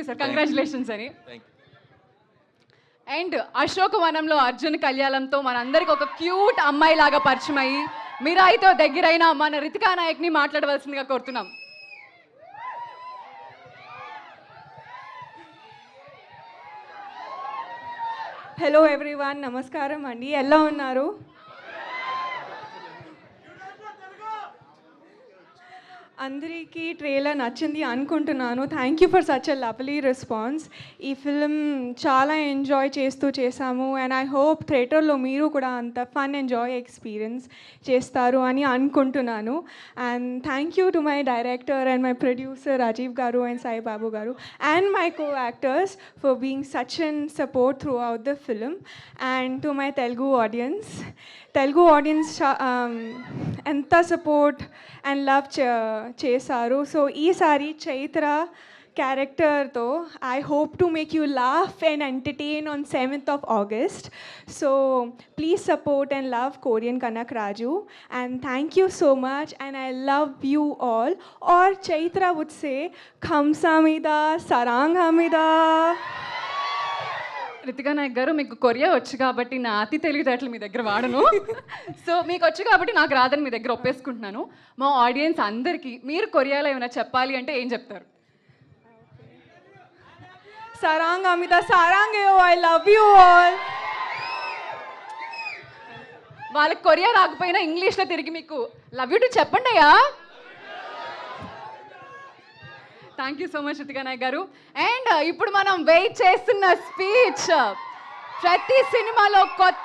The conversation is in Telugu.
యూ సార్, కంగ్రాచులేషన్స్ అని. Thank you. అండ్ అశోకవనంలో అర్జున్ కళ్యాణంతో మనందరికి ఒక క్యూట్ అమ్మాయి లాగా పరిచయం అయ్యి మీరాయితో దగ్గరైన మన రితికా నాయక్ని మాట్లాడవలసిందిగా కోరుతున్నాం. హలో ఎవ్రీవన్, నమస్కారం అండి. ఎలా ఉన్నారు? అందరికీ ట్రైలర్ నచ్చింది అనుకుంటున్నాను. Thank you for such a lovely response. ఈ ఫిల్మ్ చాలా ఎంజాయ్ చేసాము అండ్ ఐ హోప్ థియేటర్లో మీరు కూడా అంత ఫన్ ఎంజాయ్ ఎక్స్పీరియన్స్ చేస్తారు అని అనుకుంటున్నాను. And thank you to my director and my producer Rajeev garu and Sai Babu garu and my co actors for being such and support throughout the film. And to my Telugu audience ఎంత సపోర్ట్ అండ్ లవ్ చేశారు. సో ఈసారి చైత్ర క్యారెక్టర్తో I hope to make you laugh and entertain on 7th of August. So please support and love Korean Kanak Raju and thank you so much and I love you all. Or Chaitra would say Kamsamida Saranghamida. Ritika Nayak garu, మీకు కొరియా వచ్చు కాబట్టి నా అతి తెలివితేటలు మీ దగ్గర వాడను. సో మీకు వచ్చు కాబట్టి నాకు రాదని మీ దగ్గర ఒప్పేసుకుంటున్నాను. మా ఆడియన్స్ అందరికీ మీరు కొరియాలో ఏమైనా చెప్పాలి అంటే ఏం చెప్తారు? Saranghamida Sarangeo, I love you all. వాళ్ళకి కొరియా రాకపోయినా ఇంగ్లీష్లో తిరిగి మీకు లవ్ యూ టు చెప్పండి అయ్యా. Thank you so much Ritika Nayak garu. And ఇప్పుడు మనం వెయిట్ చేస్తున్న స్పీచ్. ప్రతి సినిమాలో కొత్త